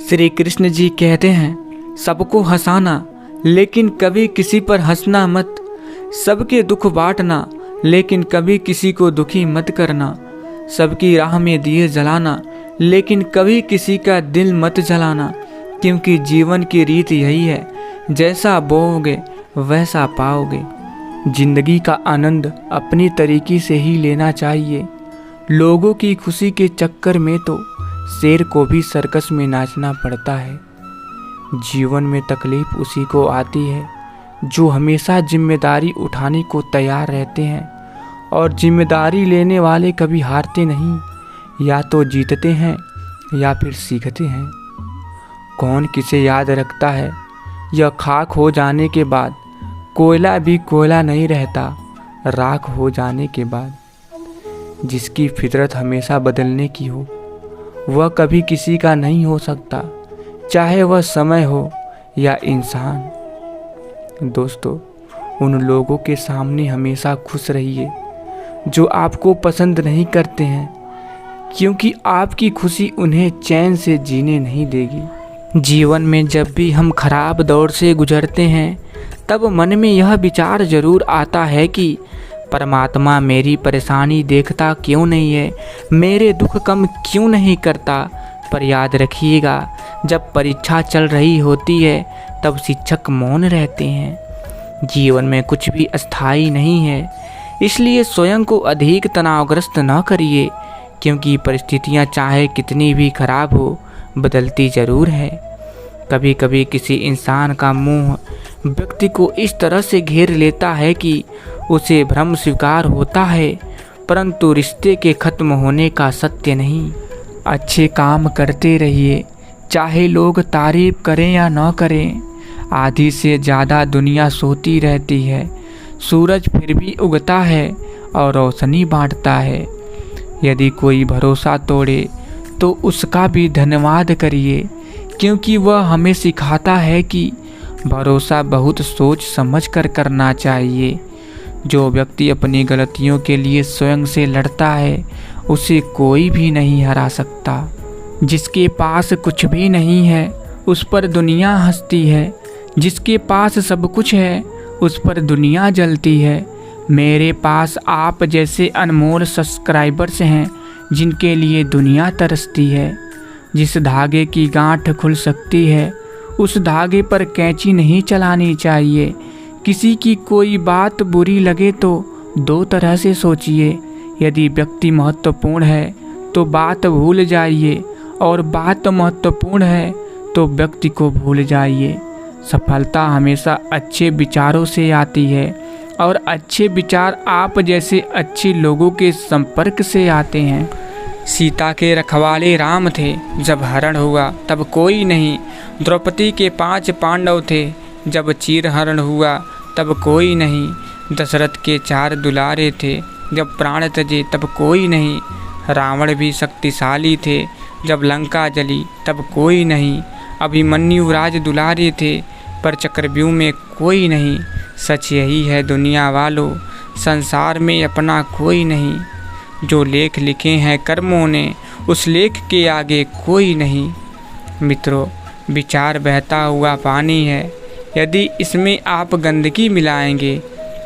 श्री कृष्ण जी कहते हैं, सबको हंसाना लेकिन कभी किसी पर हंसना मत, सबके दुख बांटना लेकिन कभी किसी को दुखी मत करना, सबकी राह में दिए जलाना लेकिन कभी किसी का दिल मत जलाना, क्योंकि जीवन की रीत यही है, जैसा बोओगे वैसा पाओगे। जिंदगी का आनंद अपनी तरीके से ही लेना चाहिए। लोगों की खुशी के चक्कर में तो शेर को भी सर्कस में नाचना पड़ता है। जीवन में तकलीफ उसी को आती है जो हमेशा जिम्मेदारी उठाने को तैयार रहते हैं, और जिम्मेदारी लेने वाले कभी हारते नहीं, या तो जीतते हैं या फिर सीखते हैं। कौन किसे याद रखता है, यह खाक हो जाने के बाद कोयला भी कोयला नहीं रहता राख हो जाने के बाद। जिसकी फितरत हमेशा बदलने की हो वह कभी किसी का नहीं हो सकता, चाहे वह समय हो या इंसान। दोस्तों, उन लोगों के सामने हमेशा खुश रहिए जो आपको पसंद नहीं करते हैं, क्योंकि आपकी खुशी उन्हें चैन से जीने नहीं देगी। जीवन में जब भी हम खराब दौर से गुजरते हैं तब मन में यह विचार जरूर आता है कि परमात्मा मेरी परेशानी देखता क्यों नहीं है, मेरे दुख कम क्यों नहीं करता। पर याद रखिएगा, जब परीक्षा चल रही होती है तब शिक्षक मौन रहते हैं। जीवन में कुछ भी अस्थायी नहीं है, इसलिए स्वयं को अधिक तनावग्रस्त न करिए, क्योंकि परिस्थितियां चाहे कितनी भी खराब हो बदलती ज़रूर है। कभी कभी किसी इंसान का मोह व्यक्ति को इस तरह से घेर लेता है कि उसे भ्रम स्वीकार होता है, परंतु रिश्ते के खत्म होने का सत्य नहीं। अच्छे काम करते रहिए, चाहे लोग तारीफ करें या न करें। आधी से ज़्यादा दुनिया सोती रहती है, सूरज फिर भी उगता है और रोशनी बांटता है। यदि कोई भरोसा तोड़े तो उसका भी धन्यवाद करिए, क्योंकि वह हमें सिखाता है कि भरोसा बहुत सोच समझ कर करना चाहिए। जो व्यक्ति अपनी गलतियों के लिए स्वयं से लड़ता है उसे कोई भी नहीं हरा सकता। जिसके पास कुछ भी नहीं है उस पर दुनिया हंसती है, जिसके पास सब कुछ है उस पर दुनिया जलती है। मेरे पास आप जैसे अनमोल सब्सक्राइबर्स हैं जिनके लिए दुनिया तरसती है। जिस धागे की गांठ खुल सकती है उस धागे पर कैंची नहीं चलानी चाहिए। किसी की कोई बात बुरी लगे तो दो तरह से सोचिए। यदि व्यक्ति महत्वपूर्ण है तो बात भूल जाइए, और बात महत्वपूर्ण है तो व्यक्ति को भूल जाइए। सफलता हमेशा अच्छे विचारों से आती है, और अच्छे विचार आप जैसे अच्छे लोगों के संपर्क से आते हैं। सीता के रखवाले राम थे, जब हरण हुआ तब कोई नहीं। द्रौपदी के 5 पांडव थे, जब चीरहरण हुआ तब कोई नहीं। दशरथ के 4 दुलारे थे, जब प्राण तजे तब कोई नहीं। रावण भी शक्तिशाली थे, जब लंका जली तब कोई नहीं। अभिमन्यु राज दुलारे थे, पर चक्रव्यूह में कोई नहीं। सच यही है दुनिया वालों, संसार में अपना कोई नहीं। जो लेख लिखे हैं कर्मों ने, उस लेख के आगे कोई नहीं। मित्रों, विचार बहता हुआ पानी है, यदि इसमें आप गंदगी मिलाएंगे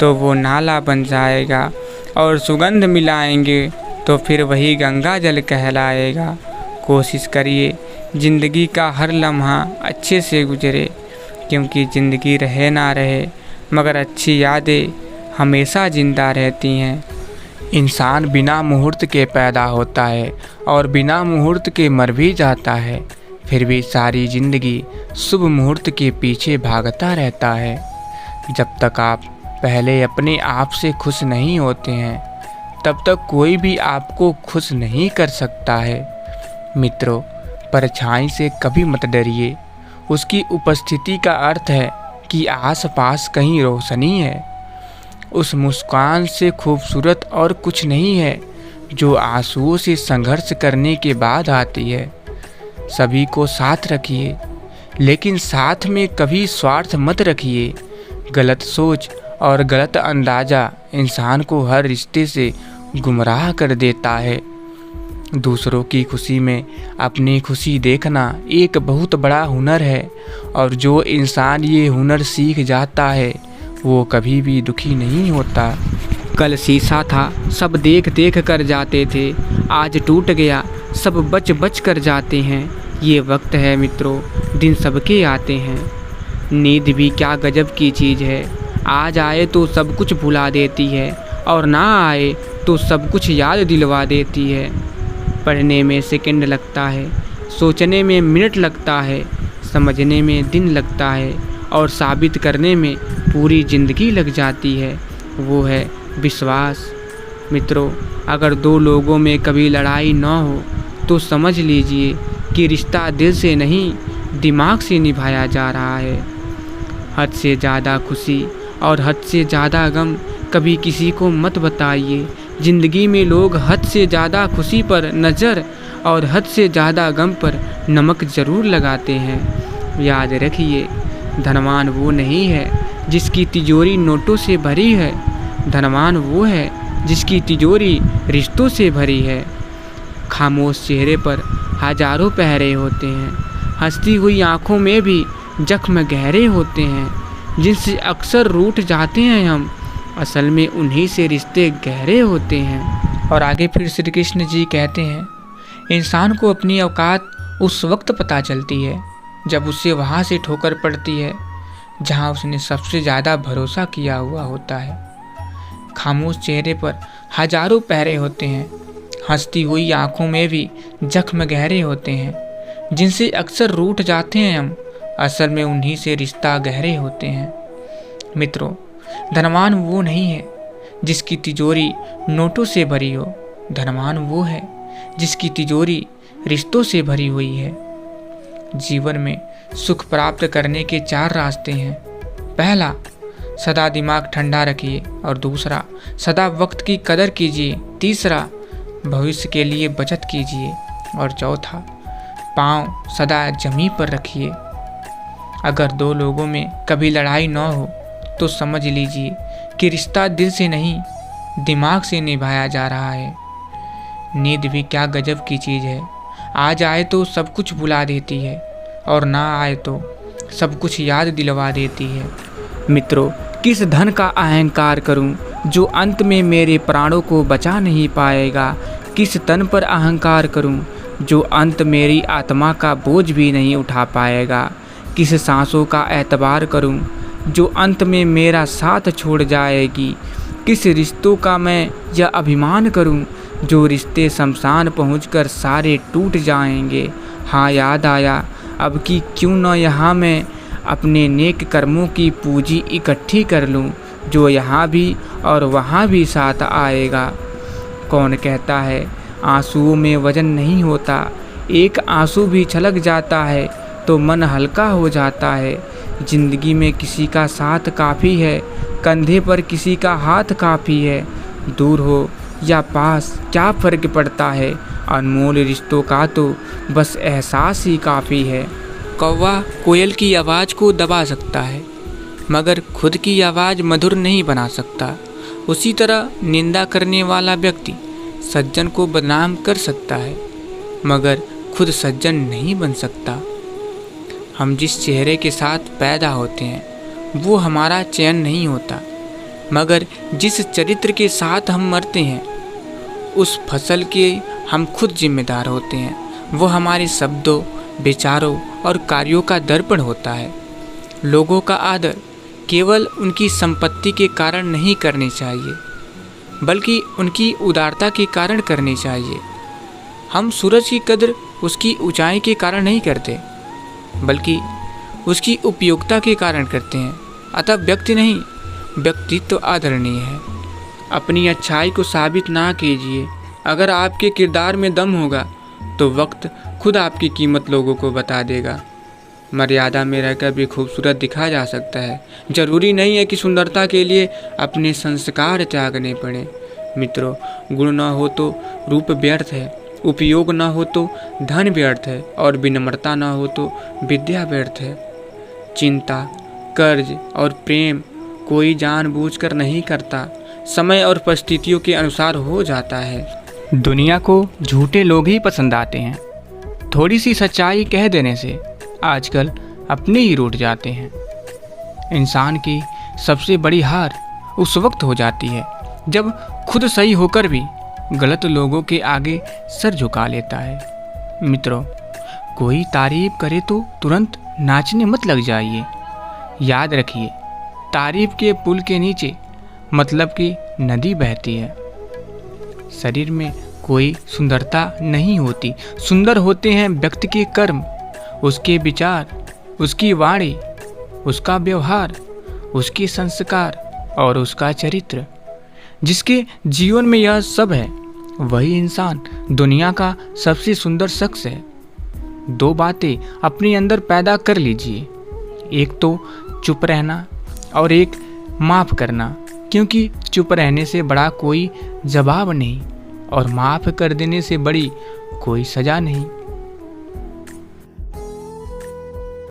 तो वो नाला बन जाएगा, और सुगंध मिलाएंगे तो फिर वही गंगा जल कहलाएगा। कोशिश करिए ज़िंदगी का हर लम्हा अच्छे से गुजरे, क्योंकि ज़िंदगी रहे ना रहे मगर अच्छी यादें हमेशा ज़िंदा रहती हैं। इंसान बिना मुहूर्त के पैदा होता है और बिना मुहूर्त के मर भी जाता है, फिर भी सारी ज़िंदगी शुभ मुहूर्त के पीछे भागता रहता है। जब तक आप पहले अपने आप से खुश नहीं होते हैं तब तक कोई भी आपको खुश नहीं कर सकता है। मित्रों, परछाई से कभी मत डरिए, उसकी उपस्थिति का अर्थ है कि आसपास कहीं रोशनी है। उस मुस्कान से खूबसूरत और कुछ नहीं है जो आंसुओं से संघर्ष करने के बाद आती है। सभी को साथ रखिए, लेकिन साथ में कभी स्वार्थ मत रखिए। गलत सोच और गलत अंदाज़ा इंसान को हर रिश्ते से गुमराह कर देता है। दूसरों की खुशी में अपनी खुशी देखना एक बहुत बड़ा हुनर है, और जो इंसान ये हुनर सीख जाता है वो कभी भी दुखी नहीं होता। कल शीशा था, सब देख देख कर जाते थे, आज टूट गया, सब बच बच कर जाते हैं। ये वक्त है मित्रों, दिन सबके आते हैं। नींद भी क्या गजब की चीज़ है, आज आए तो सब कुछ भुला देती है, और ना आए तो सब कुछ याद दिलवा देती है। पढ़ने में सेकंड लगता है, सोचने में मिनट लगता है, समझने में दिन लगता है, और साबित करने में पूरी ज़िंदगी लग जाती है। वो है विश्वास। मित्रों, अगर दो लोगों में कभी लड़ाई न हो तो समझ लीजिए कि रिश्ता दिल से नहीं, दिमाग से निभाया जा रहा है। हद से ज़्यादा खुशी और हद से ज़्यादा गम कभी किसी को मत बताइए। ज़िंदगी में लोग हद से ज़्यादा खुशी पर नज़र और हद से ज़्यादा गम पर नमक ज़रूर लगाते हैं। याद रखिए, धनवान वो नहीं है जिसकी तिजोरी नोटों से भरी है, धनवान वो है जिसकी तिजोरी रिश्तों से भरी है। खामोश चेहरे पर हजारों पहरे होते हैं, हंसती हुई आंखों में भी जख्म गहरे होते हैं। जिनसे अक्सर रूठ जाते हैं हम, असल में उन्हीं से रिश्ते गहरे होते हैं। और आगे फिर श्री कृष्ण जी कहते हैं, इंसान को अपनी औकात उस वक्त पता चलती है जब उसे वहाँ से ठोकर पड़ती है जहाँ उसने सबसे ज़्यादा भरोसा किया हुआ होता है। खामोश चेहरे पर हजारों पहरे होते हैं, हंसती हुई आंखों में भी जख्म गहरे होते हैं। जिनसे अक्सर रूठ जाते हैं हम, असल में उन्हीं से रिश्ता गहरे होते हैं। मित्रों, धनवान वो नहीं है जिसकी तिजोरी नोटों से भरी हो, धनवान वो है जिसकी तिजोरी रिश्तों से भरी हुई है। जीवन में सुख प्राप्त करने के 4 रास्ते हैं। पहला, सदा दिमाग ठंडा रखिए, और दूसरा, सदा वक्त की कदर कीजिए, तीसरा, भविष्य के लिए बचत कीजिए, और चौथा, पाँव सदा जमीन पर रखिए। अगर दो लोगों में कभी लड़ाई न हो तो समझ लीजिए कि रिश्ता दिल से नहीं, दिमाग से निभाया जा रहा है। नींद भी क्या गजब की चीज़ है, आज आए तो सब कुछ भुला देती है, और ना आए तो सब कुछ याद दिलवा देती है। मित्रों, किस धन का अहंकार करूं जो अंत में मेरे प्राणों को बचा नहीं पाएगा। किस तन पर अहंकार करूं जो अंत मेरी आत्मा का बोझ भी नहीं उठा पाएगा। किस सांसों का एतबार करूं जो अंत में मेरा साथ छोड़ जाएगी। किस रिश्तों का मैं यह अभिमान करूं जो रिश्ते शमशान पहुंचकर सारे टूट जाएंगे। हाँ, याद आया अब कि क्यों न यहाँ मैं अपने नेक कर्मों की पूंजी इकट्ठी कर लूं, जो यहाँ भी और वहाँ भी साथ आएगा। कौन कहता है आंसुओं में वजन नहीं होता, एक आंसू भी छलक जाता है तो मन हल्का हो जाता है। जिंदगी में किसी का साथ काफ़ी है, कंधे पर किसी का हाथ काफ़ी है। दूर हो या पास क्या फ़र्क पड़ता है, अनमोल रिश्तों का तो बस एहसास ही काफ़ी है। कौवा कोयल की आवाज़ को दबा सकता है, मगर खुद की आवाज़ मधुर नहीं बना सकता। उसी तरह निंदा करने वाला व्यक्ति सज्जन को बदनाम कर सकता है, मगर खुद सज्जन नहीं बन सकता। हम जिस चेहरे के साथ पैदा होते हैं वो हमारा चयन नहीं होता, मगर जिस चरित्र के साथ हम मरते हैं उस फसल के हम खुद जिम्मेदार होते हैं। वो हमारे शब्दों, विचारों और कार्यों का दर्पण होता है। लोगों का आदर केवल उनकी संपत्ति के कारण नहीं करनी चाहिए, बल्कि उनकी उदारता के कारण करनी चाहिए। हम सूरज की कदर उसकी ऊंचाई के कारण नहीं करते, बल्कि उसकी उपयोगिता के कारण करते हैं। अतः व्यक्ति नहीं, व्यक्तित्व आदरणीय है। अपनी अच्छाई को साबित ना कीजिए। अगर आपके किरदार में दम होगा तो वक्त खुद आपकी कीमत लोगों को बता देगा। मर्यादा में रहकर भी खूबसूरत दिखा जा सकता है। जरूरी नहीं है कि सुंदरता के लिए अपने संस्कार त्यागने पड़े। मित्रों, गुण न हो तो रूप व्यर्थ है, उपयोग न हो तो धन व्यर्थ है, और विनम्रता न हो तो विद्या व्यर्थ है। चिंता, कर्ज और प्रेम कोई जानबूझकर नहीं करता, समय और परिस्थितियों के अनुसार हो जाता है। दुनिया को झूठे लोग ही पसंद आते हैं। थोड़ी सी सच्चाई कह देने से आजकल अपने ही रूठ जाते हैं। इंसान की सबसे बड़ी हार उस वक्त हो जाती है जब खुद सही होकर भी गलत लोगों के आगे सर झुका लेता है। मित्रों, कोई तारीफ करे तो तुरंत नाचने मत लग जाइए। याद रखिए, तारीफ के पुल के नीचे मतलब की नदी बहती है। शरीर में कोई सुंदरता नहीं होती, सुंदर होते हैं व्यक्ति के कर्म, उसके विचार, उसकी वाणी, उसका व्यवहार, उसके संस्कार और उसका चरित्र। जिसके जीवन में यह सब है वही इंसान दुनिया का सबसे सुंदर शख्स है। 2 बातें अपने अंदर पैदा कर लीजिए, एक तो चुप रहना और एक माफ़ करना, क्योंकि चुप रहने से बड़ा कोई जवाब नहीं और माफ़ कर देने से बड़ी कोई सज़ा नहीं।